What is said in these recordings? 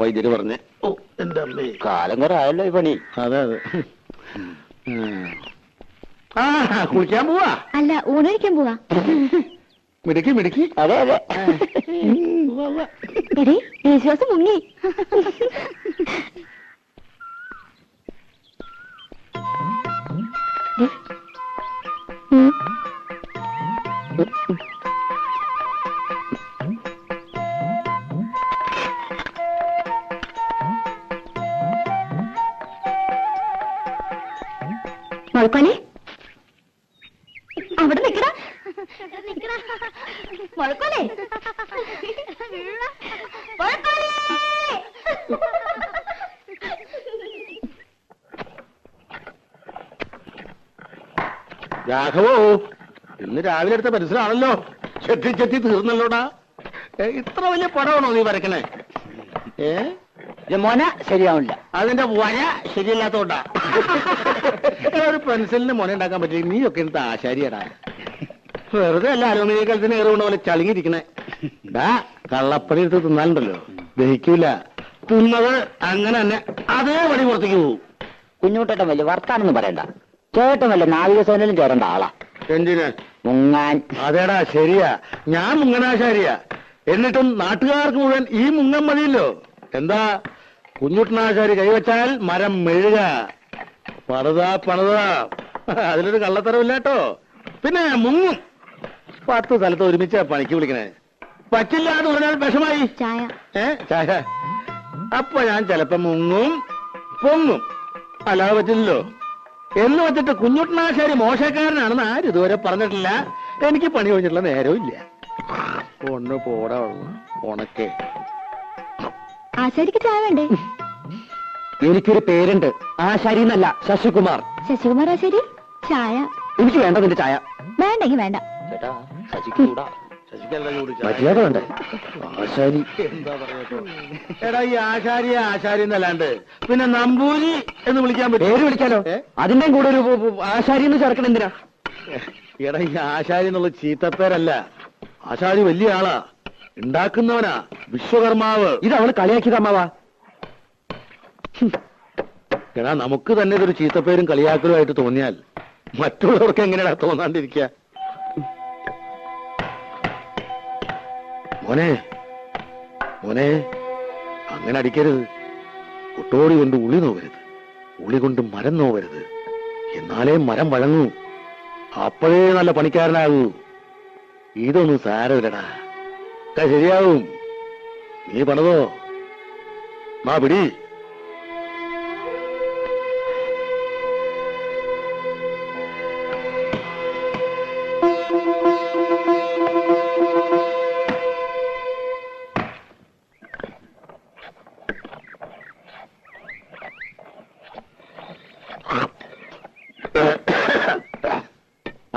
വൈദ്യര് പറഞ്ഞ്. ഓ എന്റെ അമ്മേ, കാലം കുറെ ആയല്ലോ ഈ പണി. അതെ അതെ. ആ കുളിക്കാൻ പോവാ? അല്ല, ഊണഴിക്കാൻ പോവാ. മിടുക്കി മിടുക്കി. അതെ അതെ. എടി വിശ്വാസം മുങ്ങി. മുഴക്കോലെ അവിടെ നിക്കടാ. മുഴക്കോലെ രാഘവോ, ഇന്ന് രാവിലെ എടുത്ത പരിസരമാണല്ലോ. ചെത്തി ചെത്തി തീർന്നല്ലോടാ. ഇത്ര വലിയ പടമാണോ നീ വരക്കണേ? മോന ശരിയാവില്ല. അതിന്റെ വര ശരിയല്ലാത്തോണ്ടാ. ഒരു പെൻസിലിന് മുന ഉണ്ടാക്കാൻ പറ്റില്ല. നീയൊക്കെ എടുത്ത ആശാരിയടാ. വെറുതെ അല്ല അലുമിനിയ കലത്തിന് ഏറുകൊണ്ട് പോലെ ചളിങ്ങിരിക്കണേ. കള്ളപ്പടി എടുത്ത് തിന്നാലുണ്ടല്ലോ, ദഹിക്കൂല. തിന്നത് അങ്ങനെ തന്നെ അതേ പടി പുറത്തേക്ക് പോകും. കുഞ്ഞുട്ടേട്ടൻ വലിയ വർത്താനൊന്നും പറയണ്ട. ചേട്ടൻ വല്ല നാവികസേനയിലും ചേരേണ്ട ആളാ. എന്തിന്? മുങ്ങാൻ. അതേടാ ശരിയാ, ഞാൻ മുങ്ങനാശാരിയാ. എന്നിട്ടും നാട്ടുകാർക്ക് മുഴുവൻ ഈ മുങ്ങൻ മതിയല്ലോ. എന്താ കുഞ്ഞുട്ടനാശാരി കൈവച്ചാൽ മരം മെഴുക. പണിതാ അതിലൊരു കള്ളത്തരമില്ലാട്ടോ. പിന്നെ മുങ്ങും. 10 സ്ഥലത്ത് ഒരുമിച്ച് പണിക്ക് വിളിക്കണേ. പറ്റില്ല എന്ന് പറഞ്ഞാൽ വിഷമായി. ചായ. ചായ. അപ്പൊ ഞാൻ ചിലപ്പോ മുങ്ങും പൊങ്ങും. അല്ലാതെ പറ്റില്ലല്ലോ. എന്ന് വെച്ചിട്ട് കുഞ്ഞുട്ടനാശാരി മോശക്കാരനാണെന്ന് ആരും ഇതുവരെ പറഞ്ഞിട്ടില്ല. എനിക്ക് പണി കഴിഞ്ഞിട്ടുള്ള നേരവും ഇല്ല. ഒന്ന് പോടാ ഉണക്കേ. ആശാരിക്ക് ചായ വേണ്ടേ? എനിക്കൊരു പേരുണ്ട്, ആശാരി എന്നല്ല, ശശികുമാർ. ശശികുമാർ ആശാരി? ചായ എനിക്ക് വേണ്ട നിന്റെ ചായ. വേണ്ടെങ്കി വേണ്ട. ചേട്ടാ ശശിക്കൂടാ. മര്യാദ വേണ്ടേ? ആശാരി എന്താ പറയാ? എടാ ഈ ആശാരി എന്നല്ലാണ്ട് പിന്നെ നമ്പൂരി എന്ന് വിളിക്കാൻ പറ്റും? പേര് വിളിക്കാലോ. അതിന്റെയും കൂടെ ഒരു ആശാരി എന്ന് ചേർക്കണം എന്തിനാ? എടാ ഈ ആശാരി എന്നുള്ള ചീത്തപ്പേരല്ല. ആശാരി വലിയ ആളാ, ഉണ്ടാക്കുന്നവനാ, വിശ്വകർമാവ്. ഇത് അവള് കളിയാക്കിയത് അമ്മാവാ. എടാ നമുക്ക് തന്നെ ഇതൊരു ചീത്തപ്പേരും കളിയാക്കലുമായിട്ട് തോന്നിയാൽ മറ്റുള്ളവർക്ക് എങ്ങനെയാ തോന്നാണ്ടിരിക്കുക? മോനെ അങ്ങനെ അടിക്കരുത്. ഒട്ടോടി കൊണ്ട് ഉളി നോവരുത്, ഉളി കൊണ്ട് മരം നോവരുത്. എന്നാലേ മരം വഴങ്ങൂ. അപ്പോഴേ നല്ല പണിക്കാരനാകൂ. ഇതൊന്നും സാരമില്ലടാ, ശരിയാവും. നീ പണിതോ. മാ പിടി.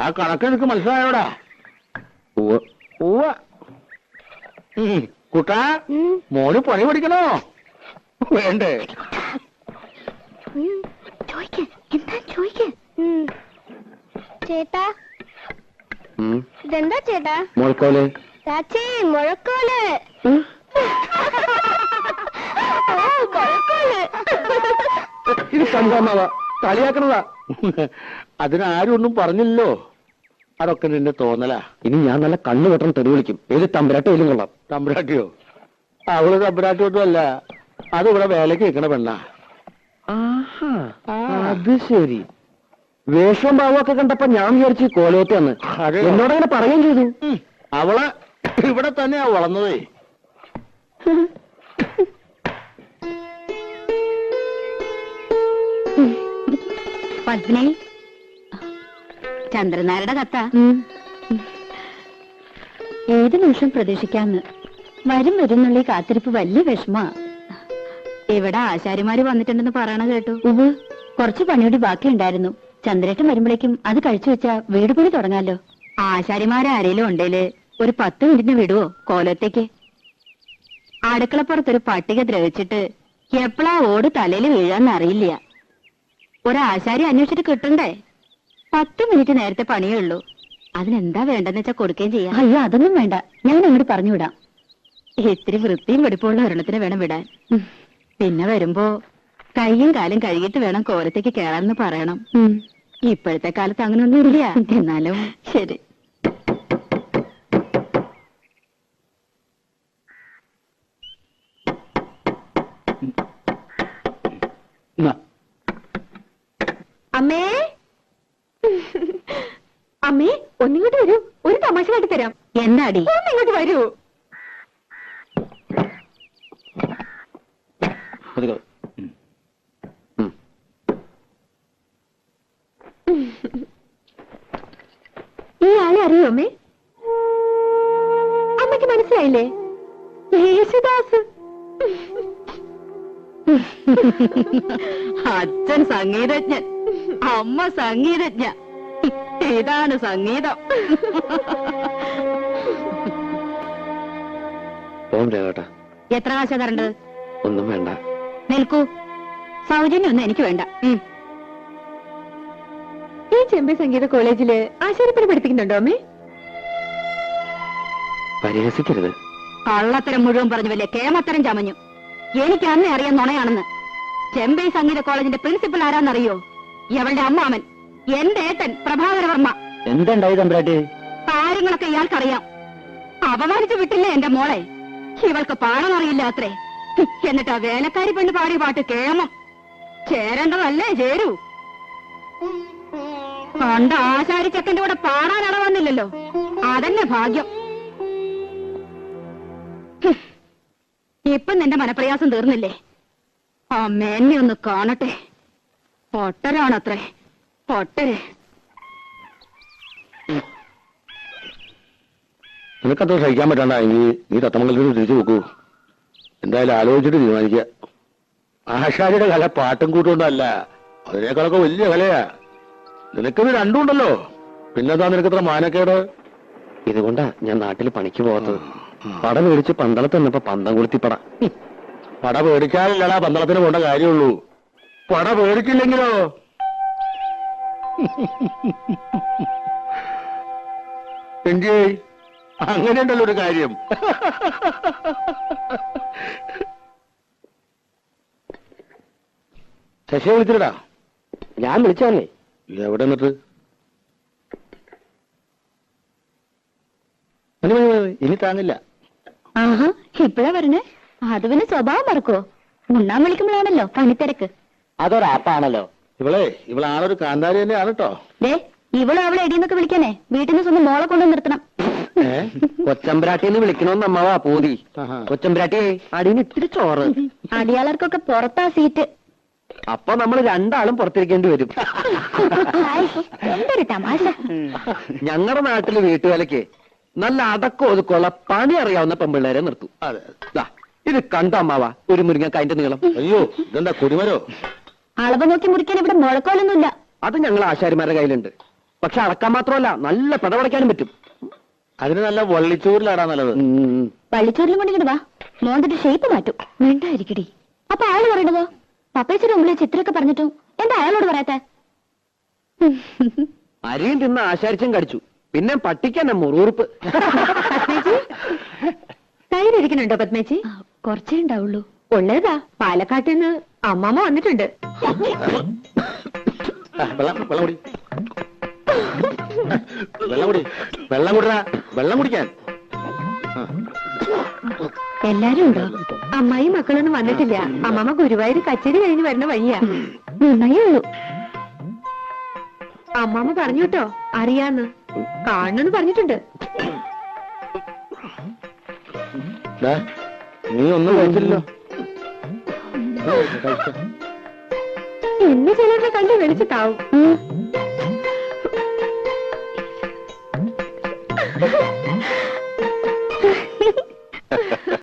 ആ കണക്ക് എനിക്ക് മനസ്സിലായോടാ? കുട്ടാ, മോന് പണി പഠിക്കണോ വേണ്ടേ? ചേട്ടാ, ഇതെന്താ ചേട്ടാ? മുഴക്കോല്. ചാച്ചി, മുഴക്കോല്. ഇത് സംഭവമാവാ, കളിയാക്കണതാ. അതിനാരും ഒന്നും പറഞ്ഞില്ലല്ലോ. അതൊക്കെ നിന്റെ തോന്നലാ. ഇനി ഞാൻ നല്ല കണ്ണു വെട്ടം തെറി വിളിക്കും. ഏത് തമ്പുരാട്ടയിലും കൊള്ളാം. തമ്പുരാട്ടിയോ? അവള് തമ്പുരാട്ടിയൊന്നും അല്ല, അതിവിടെ വേലക്ക് വെക്കണ പെണ്ണാ. അത് ശരി. വേഷവും ഭാവമൊക്കെ കണ്ടപ്പോ ഞാൻ വിചാരിച്ചു കോലോത്തന്ന്. എന്നോടങ്ങനെ പറയുകയും ചെയ്തു. അവള് ഇവിടെ തന്നെയാ വളർന്നതേ. പത്മിനി, ചന്ദ്രനാരുടെ കത്ത. ഏത് നിമിഷം പ്രതീക്ഷിക്കാന്ന്. വരുന്നുള്ള കാത്തിരിപ്പ് വലിയ വിഷമാ. ഇവിടെ ആശാരിമാര് വന്നിട്ടുണ്ടെന്ന് പറയണ കേട്ടു. കുറച്ച് പണിയോടി ബാക്കിയുണ്ടായിരുന്നു. ചന്ദ്രേട്ടൻ വരുമ്പോഴേക്കും അത് കഴിച്ചു വെച്ചാ വീട് പണി തുടങ്ങാലോ. ആശാരിമാരാരേലും ഉണ്ടേല് ഒരു 10 മിനിറ്റിന് വിടുവോ കോലത്തേക്ക്? അടുക്കളപ്പുറത്തൊരു പട്ടിക ദ്രവിച്ചിട്ട് എപ്പോഴാ ഓട് തലയിൽ വീഴാന്ന് അറിയില്ല. ഒരാശാരി അന്വേഷിച്ചിട്ട് കിട്ടണ്ടേ? 10 മിനിറ്റ് നേരത്തെ പണിയേ ഉള്ളൂ. അതിനെന്താ വേണ്ടെന്ന് വെച്ചാ കൊടുക്കുകയും ചെയ്യാം. അയ്യോ, അതൊന്നും വേണ്ട, ഞാൻ അങ്ങോട്ട് പറഞ്ഞുവിടാം. ഇത്തിരി വൃത്തിയും വെടിപ്പുള്ള ഒരെണ്ണത്തിന് വേണം വിടാൻ. പിന്നെ വരുമ്പോ കൈയും കാലും കഴുകിയിട്ട് വേണം കോലത്തേക്ക് കേറാന്ന് പറയണം. ഇപ്പോഴത്തെ കാലത്ത് അങ്ങനൊന്നും ഇല്ല. എന്നാലും ശരി. അമ്മേ അമ്മേ ഒന്നിങ്ങോട്ട് വരൂ, ഒരു തമാശ കാട്ടി തരാം. എന്താടി? ഒന്നിങ്ങോട്ട് വരൂ. ഈ ആളെ അറിയോ അമ്മേ? അമ്മയ്ക്ക് മനസ്സിലായില്ലേ? യേശുദാസ്. അച്ഛൻ സംഗീതജ്ഞൻ, അമ്മ സംഗീതജ്ഞ. ഇതാണ് സംഗീതം. കേട്ടാ, എത്ര കാശ തരേണ്ടത്? ഒന്നും വേണ്ട. നിൽക്കൂ, സൗജന്യൊന്നും എനിക്ക് വേണ്ട. ഈ ചെമ്പൈ സംഗീത കോളേജില് ആശാരിപ്പണി പഠിപ്പിക്കുന്നുണ്ടോ അമ്മേ? പരിഹസിക്കരുത്. കള്ളത്തരം മുഴുവൻ പറഞ്ഞു വല്ലേ കേമത്തരം ചമഞ്ഞു. എനിക്ക് അന്നേ അറിയാൻ നുണയാണെന്ന്. ചെമ്പൈ സംഗീത കോളേജിന്റെ പ്രിൻസിപ്പൽ ആരാന്നറിയോ? ഇവളുടെ അമ്മാമൻ, എന്റെ ഏട്ടൻ പ്രഭാകരവർമ്മ. എന്തുണ്ടായി തമ്പ്രാട്ടി? കാര്യങ്ങളൊക്കെ ഇയാൾക്കറിയാം. അപമാനിച്ചു വിട്ടില്ലേ എന്റെ മോളെ? ഇവൾക്ക് പാടാനറിയില്ല അത്രേ. എന്നിട്ട് ആ വേലക്കാരി പെണ്ണ് പാടിയ പാട്ട് കേമം. ചേരേണ്ടതല്ലേ ചേരൂ. കണ്ട ആശാരി ചെക്കന്റെ കൂടെ പാടാൻ അടവന്നില്ലല്ലോ, അതന്നെ ഭാഗ്യം. ഇപ്പം നിന്റെ മനപ്രയാസം തീർന്നില്ലേ? അമ്മേന്നെ ഒന്ന് കാണട്ടെ. പൊട്ടരാണത്രേ, പൊട്ടര്. നിനക്കത്ര സഹിക്കാൻ പറ്റണ്ടെങ്കിൽ നീ തത്തമംഗലത്തിൽ തിരിച്ചു നോക്കൂ. എന്തായാലും ആലോചിച്ചിട്ട് തീരുമാനിക്കുക. ആശാരിയുടെ കല പാട്ടും കൂട്ടുകൊണ്ടല്ല, അതിനേക്കാളൊക്കെ വലിയ കലയാ. നിനക്കിത് രണ്ടും ഉണ്ടല്ലോ, പിന്നെന്താ നിനക്കത്ര മാനക്കേട്? ഇതുകൊണ്ടാ ഞാൻ നാട്ടിൽ പണിക്ക് പോകാത്തത്. പട മേടിച്ച് പന്തളത്ത് നിന്നപ്പോ പന്തം കൊളുത്തിപ്പട. പട പേടിച്ചാലല്ലടാ പന്തളത്തിന് പോണ്ട കാര്യമുള്ളൂ. പട പേടിച്ചില്ലെങ്കിലോ? എന്റെ അങ്ങനെയുണ്ടല്ലോ ഒരു കാര്യം. ശശിയെ വിളിച്ചിട്ടാ? ഞാൻ വിളിച്ചതല്ലേ. എവിടെ നിന്നിട്ട്? മതി മതി മതി, ഇനി താങ്ങില്ല. ആഹാ, ഇപ്പഴാ പറഞ്ഞേ? അത് പിന്നെ സ്വഭാവം മറക്കോ? ഉണ്ണാൻ വിളിക്കുമ്പോഴാണല്ലോ പണിത്തിരക്ക്. അതൊരാപ്പാണല്ലോ. ഇവളാണൊരു കാന്താരി തന്നെയാണ് കേട്ടോ. ദേ, ഇവളും അവളെ എടിയെന്നൊക്കെ വിളിക്കാനേ വീട്ടിൽ നിന്ന് സ്വന്തം മോളെ കൊണ്ടു നിർത്തണം. കൊച്ചമ്പ്രാട്ടിന്ന് വിളിക്കണോന്ന് അമ്മവാ പൂതി. കൊച്ചമ്പ്രാട്ടിയെ അടിയിൽ ഇത്തിരി ചോറ്. അടിയാളർക്കൊക്കെ പുറത്താ സീറ്റ്. അപ്പൊ നമ്മൾ രണ്ടാളും പുറത്തിരിക്കേണ്ടി വരും. എന്തൊരു തമാശ. ഞങ്ങളുടെ നാട്ടില് വീട്ടുവേലയ്ക്ക് നല്ല അടക്കം ഒതുക്കമുള്ള പണി അറിയാവുന്ന പെമ്പിള്ളേരെ നിർത്തും. ദാ, ഇത് കണ്ടോ അമ്മാവാ ഒരു മുരിങ്ങക്കായന്റെ നീളം? അയ്യോ, ഇതെന്താ കൊടിമരോ? അളവ് നോക്കി മുറിക്കാൻ ഇവിടെ മുഴക്കോലൊന്നുമില്ല. അത് ഞങ്ങൾ ആശാരിമാരുടെ കയ്യിലുണ്ട്. പക്ഷെ അളക്കാൻ മാത്രമല്ല, നല്ല പടവടയ്ക്കാനും പറ്റും. അതിന് നല്ല വള്ളിച്ചൂരിലാടാ നല്ലത്. വള്ളിച്ചോറിലും കൊണ്ടിങ്ങോട്ട് വാ, മോന്തിട്ട് ഷേപ്പ് മാറ്റും. വേണ്ടായിരിക്കടി. അപ്പൊ അയാൾ പറയണതോ? പപ്പേച്ചിയുടെ മുമ്പിൽ ചിത്രമൊക്കെ പറഞ്ഞിട്ടും എന്താ അയാളോട് പറയാത്ത? അരിയും തിന്ന് ആശാരിച്ചും കടിച്ചു. പിന്നെ പട്ടിക്കന്നെ മുറുറുപ്പ്. തൈരിക്കുന്നുണ്ടോ പത്മേച്ചി? കുറച്ചേ ഉണ്ടാവുള്ളൂ. ഉള്ളതാ, പാലക്കാട്ടിൽ നിന്ന് അമ്മാമ്മ വന്നിട്ടുണ്ട്. വെള്ളം കുടി, വെള്ളം കുടി, വെള്ളം കുടിടാ, വെള്ളം കുടിക്കാൻ. എല്ലാരും ഉണ്ടോ? അമ്മായി മക്കളൊന്നും വന്നിട്ടില്ല. അമ്മാമ്മ ഗുരുവായൂർ കച്ചേരി കഴിഞ്ഞ് വരുന്ന വഴിയാ. നന്നായേ ഉള്ളൂ. അമ്മാമ്മ പറഞ്ഞു കേട്ടോ, അറിയാന്ന് കാണണമെന്ന് പറഞ്ഞിട്ടുണ്ട്. നീ ഒന്നും കഴിച്ചില്ലല്ലോ. ഇന്ന് ചിലരുടെ കണ്ട് വിളിച്ചിട്ടാവും.